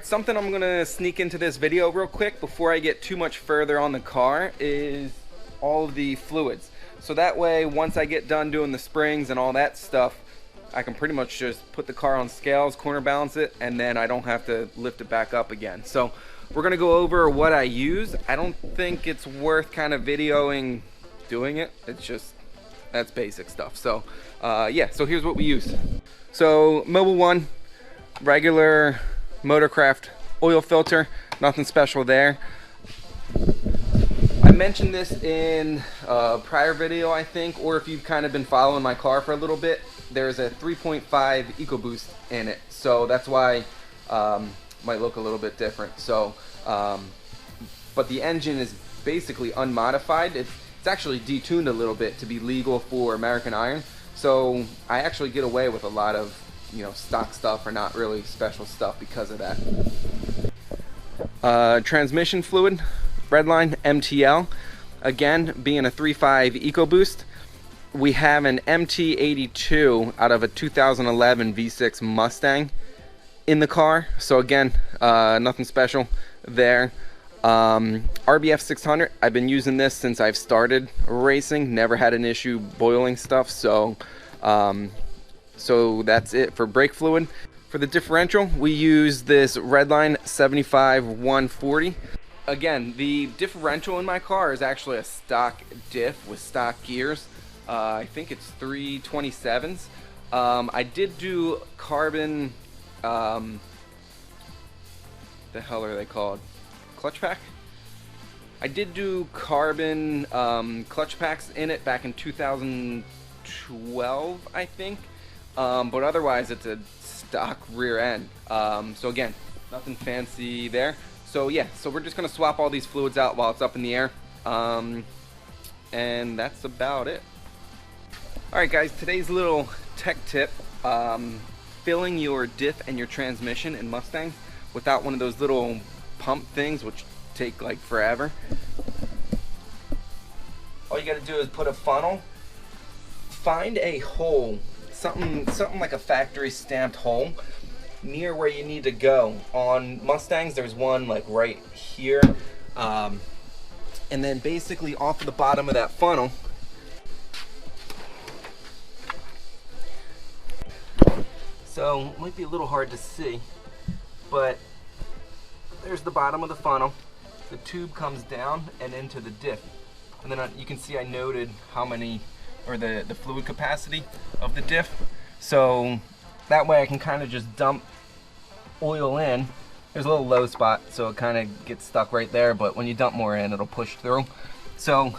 something I'm gonna sneak into this video real quick before I get too much further on the car is all of the fluids. So that way, once I get done doing the springs and all that stuff, I can pretty much just put the car on scales, corner balance it, and then I don't have to lift it back up again. So we're gonna go over what I use. I don't think it's worth kind of videoing doing it. It's just, that's basic stuff. So yeah, so here's what we use. So Mobil 1, regular Motorcraft oil filter, nothing special there. I mentioned this in a prior video, I think, or if you've kind of been following my car for a little bit, there's a 3.5 EcoBoost in it, so that's why might look a little bit different. So but the engine is basically unmodified. It's actually detuned a little bit to be legal for American Iron, so I actually get away with a lot of, you know, stock stuff or not really special stuff because of that. Transmission fluid, Redline MTL, again being a 3.5 EcoBoost. We have an MT82 out of a 2011 V6 Mustang in the car, so again, nothing special there. RBF 600, I've been using this since I've started racing, never had an issue boiling stuff, so so that's it for brake fluid. For the differential, we use this Redline 75-140. Again, the differential in my car is actually a stock diff with stock gears. I think it's 327s. I did do carbon, the hell are they called? Clutch pack? I did do carbon clutch packs in it back in 2012, I think. But otherwise, it's a stock rear end. So again, nothing fancy there. So yeah, so we're just gonna swap all these fluids out while it's up in the air. And that's about it. Alright guys, today's little tech tip, filling your diff and your transmission in Mustang without one of those little pump things which take like forever. All you gotta do is put a funnel, find a hole, something like a factory stamped hole near where you need to go. On Mustangs there's one like right here, and then basically off of the bottom of that funnel, so it might be a little hard to see, but there's the bottom of the funnel. The tube comes down and into the diff, and then you can see I noted how many, or the fluid capacity of the diff, so that way I can kind of just dump oil in. There's a little low spot, so it kind of gets stuck right there, but when you dump more in, it'll push through. So,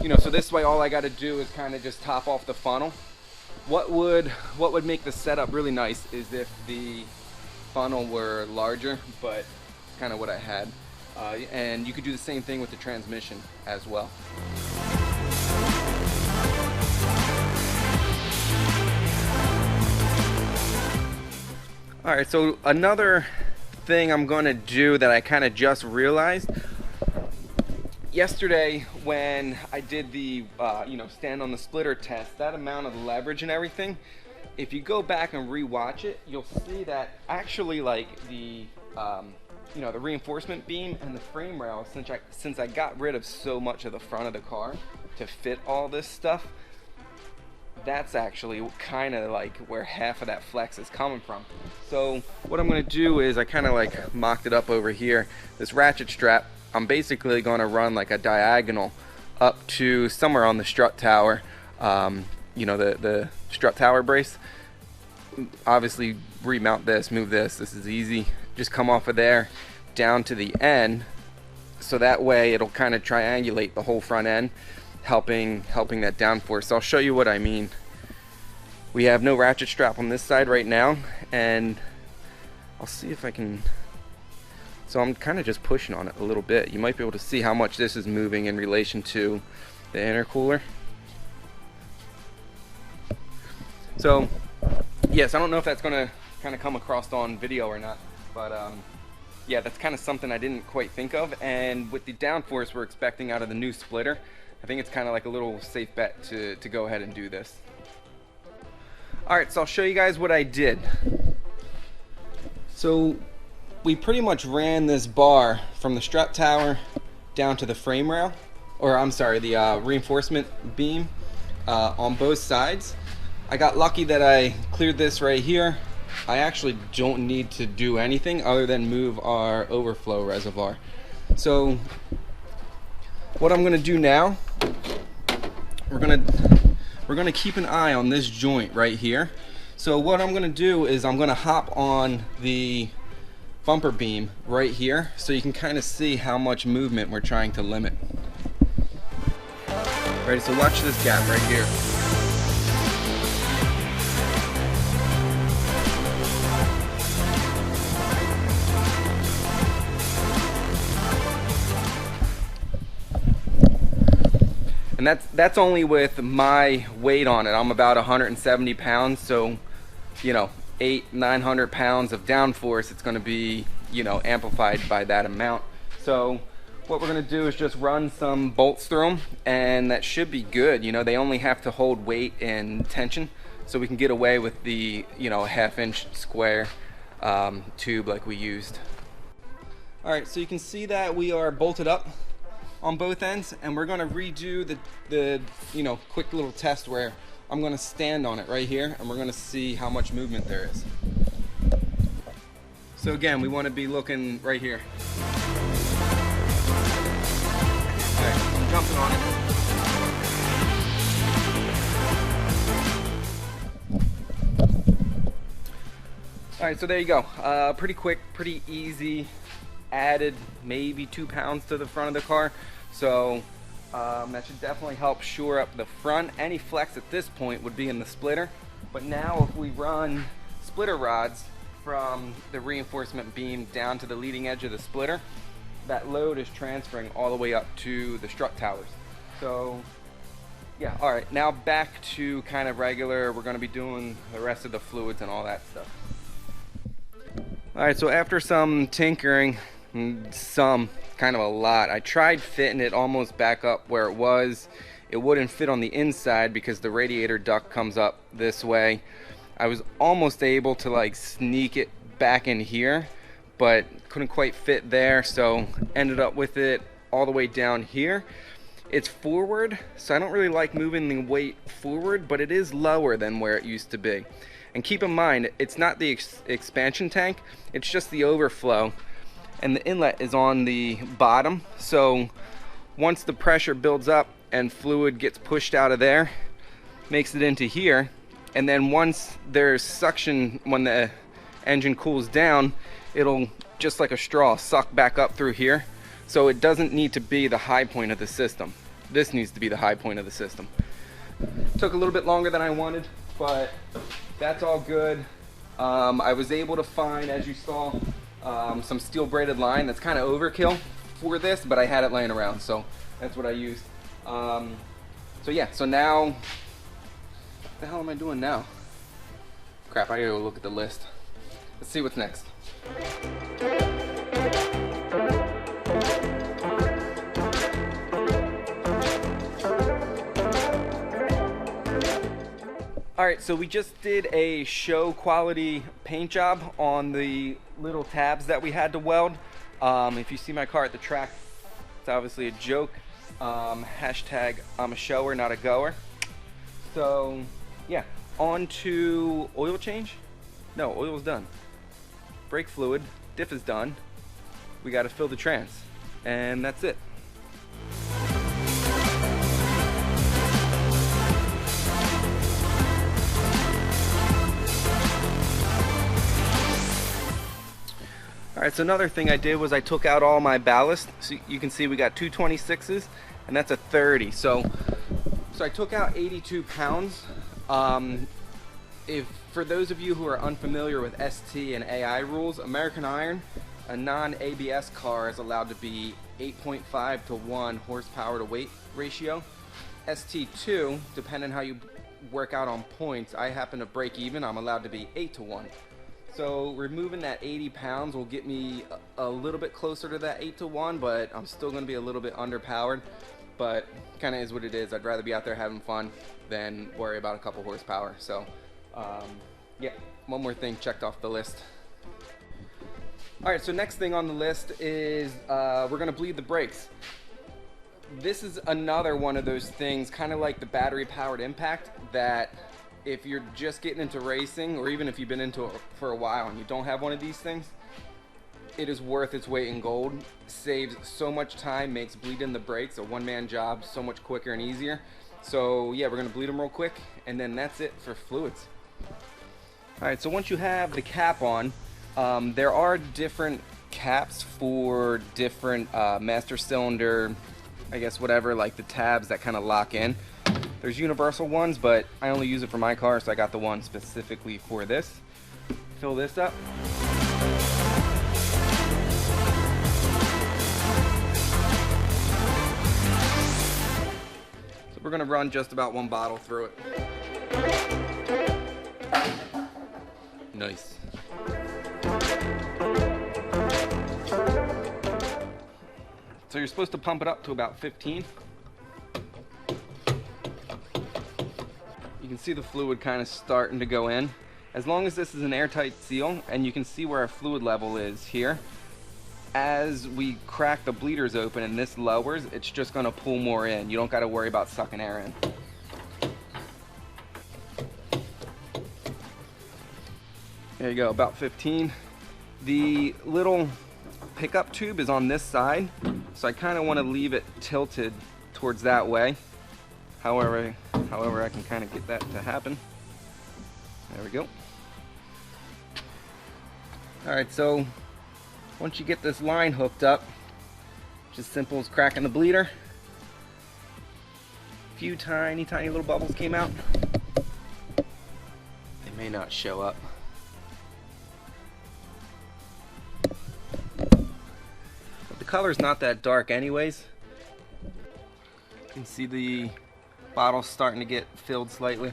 you know, so this way all I got to do is kind of just top off the funnel. What would make the setup really nice is if the funnel were larger, but it's kind of what I had. And you could do the same thing with the transmission as well. Alright, so another thing I'm going to do that I kind of just realized, yesterday when I did the you know, stand on the splitter test, that amount of leverage and everything, if you go back and re-watch it, you'll see that actually like the you know, the reinforcement beam and the frame rail, since I got rid of so much of the front of the car to fit all this stuff, that's actually kind of like where half of that flex is coming from. So what I'm going to do is I kind of like mocked it up over here. This ratchet strap, I'm basically going to run like a diagonal up to somewhere on the strut tower, you know, the strut tower brace. Obviously remount this, move this is easy. Just come off of there down to the end, so that way it'll kind of triangulate the whole front end, helping that downforce. So I'll show you what I mean. We have no ratchet strap on this side right now, and I'll see if I can, so I'm kind of just pushing on it a little bit. You might be able to see how much this is moving in relation to the intercooler. So yes, I don't know if that's going to kind of come across on video or not, but yeah, that's kind of something I didn't quite think of. And with the downforce we're expecting out of the new splitter, I think it's kind of like a little safe bet to go ahead and do this. Alright, so I'll show you guys what I did. So we pretty much ran this bar from the strut tower down to the frame rail, or I'm sorry, the reinforcement beam on both sides. I got lucky that I cleared this right here. I actually don't need to do anything other than move our overflow reservoir. So what I'm gonna do now, we're gonna keep an eye on this joint right here. So what I'm gonna do is I'm gonna hop on the bumper beam right here so you can kind of see how much movement we're trying to limit. Ready, so watch this gap right here. And that's only with my weight on it. I'm about 170 pounds, so you know, 800-900 pounds of downforce, it's going to be, you know, amplified by that amount. So what we're going to do is just run some bolts through them, and that should be good. You know, they only have to hold weight and tension, so we can get away with the, you know, 1/2 inch square tube like we used. All right, so you can see that we are bolted up on both ends, and we're going to redo the you know, quick little test where I'm going to stand on it right here, and we're going to see how much movement there is. So again, we want to be looking right here. Okay, I'm jumping on it. Alright, so there you go. Pretty quick, pretty easy. Added maybe 2 pounds to the front of the car. So that should definitely help shore up the front. Any flex at this point would be in the splitter. But now if we run splitter rods from the reinforcement beam down to the leading edge of the splitter, that load is transferring all the way up to the strut towers. So yeah, all right, now back to kind of regular. We're going to be doing the rest of the fluids and all that stuff. All right, so after some tinkering, kind of a lot, I tried fitting it almost back up where it was. It wouldn't fit on the inside because the radiator duct comes up this way. I was almost able to like sneak it back in here, but couldn't quite fit there, so ended up with it all the way down here. It's forward, so I don't really like moving the weight forward, but it is lower than where it used to be. And keep in mind, it's not the expansion tank, it's just the overflow, and the inlet is on the bottom. So once the pressure builds up and fluid gets pushed out of there, makes it into here, and then once there's suction, when the engine cools down, it'll, just like a straw, suck back up through here. So it doesn't need to be the high point of the system. This needs to be the high point of the system. Took a little bit longer than I wanted, but that's all good. I was able to find, as you saw, some steel braided line. That's kind of overkill for this, but I had it laying around, so that's what I used. So yeah, so now, what the hell am I doing now? Crap, I gotta go look at the list. Let's see what's next. Alright, so we just did a show quality paint job on the little tabs that we had to weld. If you see my car at the track, it's obviously a joke. Hashtag I'm a shower, not a goer. So yeah, on to oil change. No, oil's done. Brake fluid, diff is done. We got to fill the trans, and that's it. Alright, so another thing I did was I took out all my ballast. So you can see we got two 26s, and that's a 30. So I took out 82 pounds. If for those of you who are unfamiliar with ST and AI rules, American Iron, a non-ABS car is allowed to be 8.5 to 1 horsepower to weight ratio. ST2, depending on how you work out on points, I happen to break even, I'm allowed to be 8 to 1. So removing that 80 pounds will get me a little bit closer to that 8 to 1, but I'm still going to be a little bit underpowered. But kind of is what it is. I'd rather be out there having fun than worry about a couple horsepower. So yeah, one more thing checked off the list. All right, so next thing on the list is we're gonna bleed the brakes. This is another one of those things, kind of like the battery powered impact, that if you're just getting into racing, or even if you've been into it for a while and you don't have one of these things, it is worth its weight in gold. Saves so much time, makes bleeding the brakes a one-man job so much quicker and easier. So yeah, we're gonna bleed them real quick, and then that's it for fluids. All right, so once you have the cap on, there are different caps for different master cylinder, I guess whatever, like the tabs that kind of lock in. There's universal ones, but I only use it for my car, so I got the one specifically for this. Fill this up. So we're gonna run just about one bottle through it. Nice. So you're supposed to pump it up to about 15. You can see the fluid kind of starting to go in. As long as this is an airtight seal, and you can see where our fluid level is here, as we crack the bleeders open and this lowers, it's just gonna pull more in. You don't gotta worry about sucking air in. There you go, about 15. The little pickup tube is on this side, so I kind of want to leave it tilted towards that way. However I can kind of get that to happen. There we go. Alright, so once you get this line hooked up, just simple as cracking the bleeder. A few tiny little bubbles came out. They may not show up. The color's not that dark anyways. You can see the bottle starting to get filled slightly.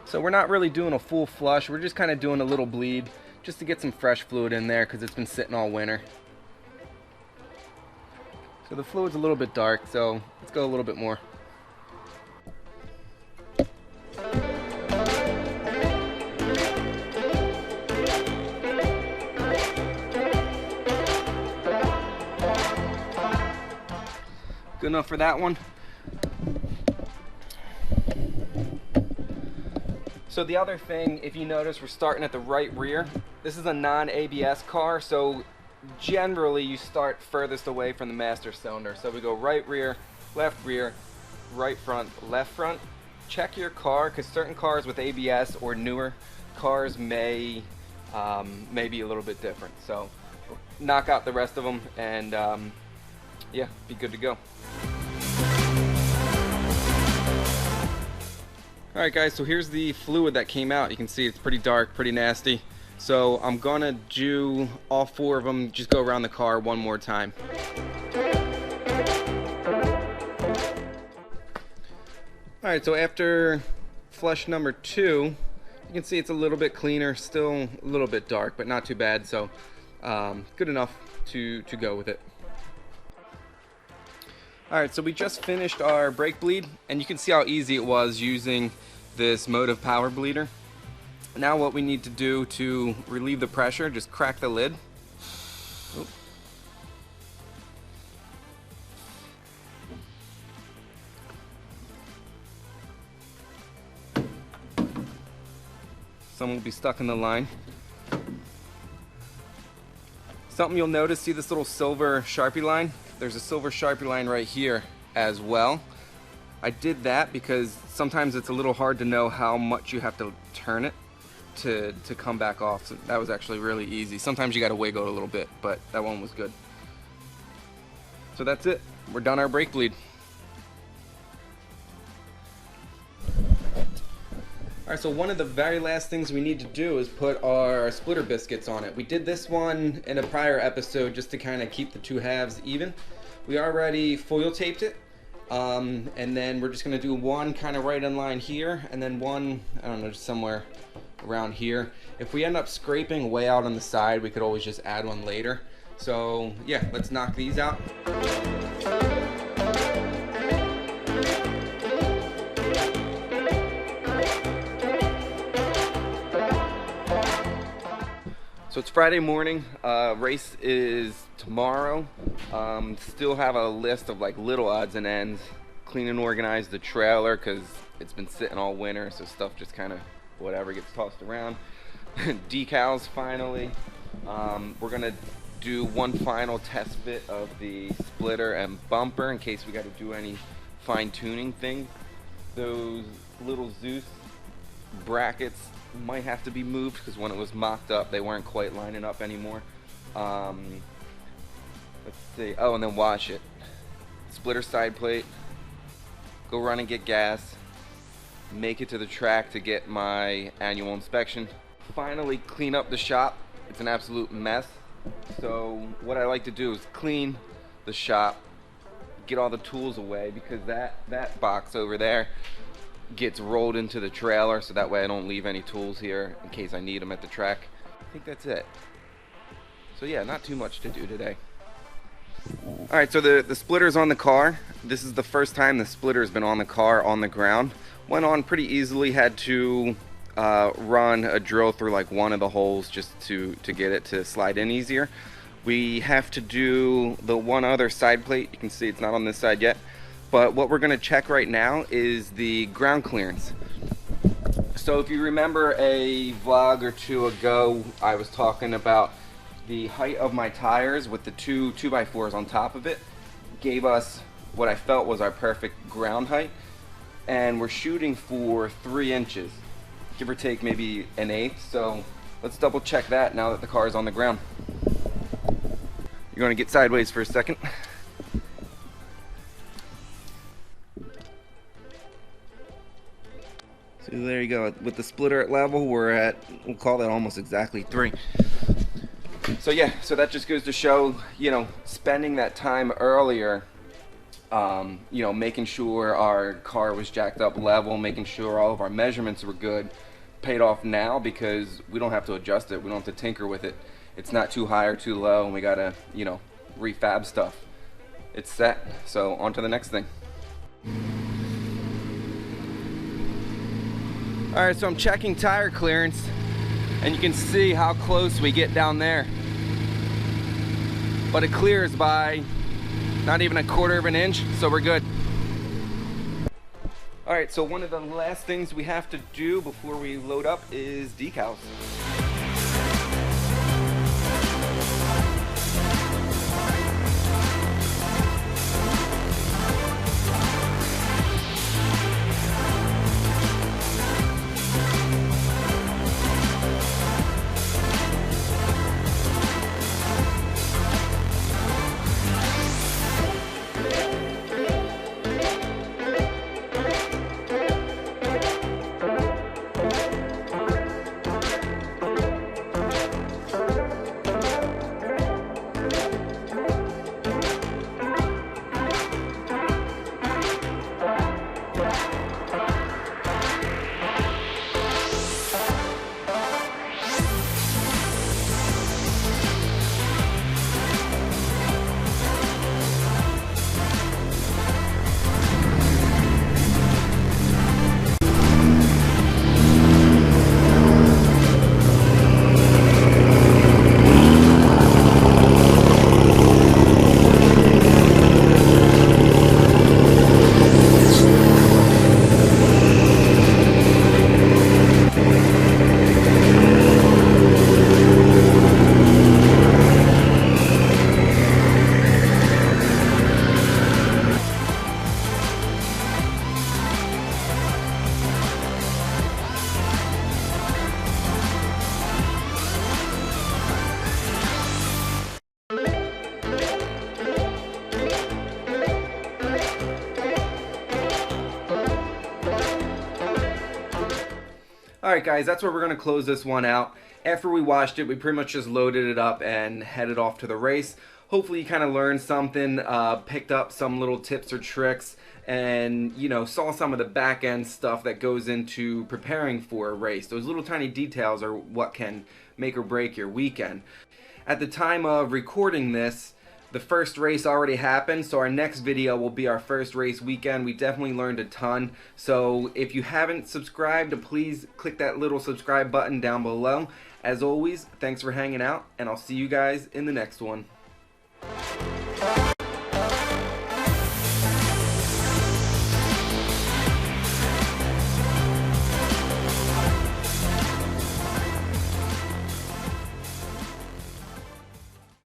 So we're not really doing a full flush, we're just kind of doing a little bleed just to get some fresh fluid in there because it's been sitting all winter. So the fluid's a little bit dark, so let's go a little bit more. Good enough for that one. So the other thing, if you notice, we're starting at the right rear. This is a non-ABS car, so generally you start furthest away from the master cylinder. So we go right rear, right front, left front. Check your car, because certain cars with ABS or newer cars may be a little bit different. So knock out the rest of them and yeah, be good to go. Alright guys, so here's the fluid that came out. You can see it's pretty dark, pretty nasty. So I'm gonna do all four of them, just go around the car one more time. Alright, so after flush number 2, you can see it's a little bit cleaner, still a little bit dark, but not too bad, so good enough to go with it. Alright, so we just finished our brake bleed, and you can see how easy it was using this Motive Power Bleeder. Now what we need to do to relieve the pressure, just crack the lid. Oop. Some will be stuck in the line. Something you'll notice, see this little silver Sharpie line? There's a silver Sharpie line right here as well. I did that because sometimes it's a little hard to know how much you have to turn it to come back off. So that was actually really easy. Sometimes you got to wiggle it a little bit, but that one was good. So that's it. We're done our brake bleed. Alright, so one of the very last things we need to do is put our splitter biscuits on it. We did this one in a prior episode just to kind of keep the two halves even. We already foil taped it, and then we're just going to do one kind of right in line here, and then one, I don't know, just somewhere around here. If we end up scraping way out on the side, we could always just add one later. So yeah, let's knock these out. So it's Friday morning. Race is tomorrow. Still have a list of like little odds and ends. Clean and organize the trailer because it's been sitting all winter, so stuff just kind of whatever gets tossed around. Decals finally. We're gonna do one final test fit of the splitter and bumper in case we got to do any fine-tuning thing. Those little Zeus brackets might have to be moved because when it was mocked up they weren't quite lining up anymore. Let's see. Oh, and then wash it. Splitter side plate. Go run and get gas. Make it to the track to get my annual inspection. Finally clean up the shop. It's an absolute mess. So what I like to do is clean the shop, get all the tools away because that box over there gets rolled into the trailer, so that way I don't leave any tools here in case I need them at the track. I think that's it. So yeah, not too much to do today. Alright, so the splitter's on the car. This is the first time the splitter's been on the car on the ground. Went on pretty easily, had to run a drill through like one of the holes just to get it to slide in easier. We have to do the one other side plate. You can see it's not on this side yet, but what we're going to check right now is the ground clearance. So if you remember a vlog or two ago, I was talking about the height of my tires with the two 2x4s on top of it gave us what I felt was our perfect ground height, and we're shooting for 3 inches, give or take maybe an eighth. So let's double check that now that the car is on the ground. You're going to get sideways for a second. So there you go. With the splitter at level, we're at, we'll call that almost exactly 3. So yeah, so that just goes to show, you know, spending that time earlier, you know, making sure our car was jacked up level, making sure all of our measurements were good, paid off now because we don't have to adjust it. We don't have to tinker with it. It's not too high or too low, and we gotta, you know, refab stuff. It's set. So on to the next thing. All right, so I'm checking tire clearance, and you can see how close we get down there. But it clears by not even a quarter of an inch, so we're good. All right, so one of the last things we have to do before we load up is decals. Alright guys, that's where we're going to close this one out. After we washed it, we pretty much just loaded it up and headed off to the race. Hopefully you kind of learned something, picked up some little tips or tricks, and you know, saw some of the back end stuff that goes into preparing for a race. Those little tiny details are what can make or break your weekend. At the time of recording this, the first race already happened, so our next video will be our first race weekend. We definitely learned a ton. So if you haven't subscribed, please click that little subscribe button down below. As always, thanks for hanging out, and I'll see you guys in the next one.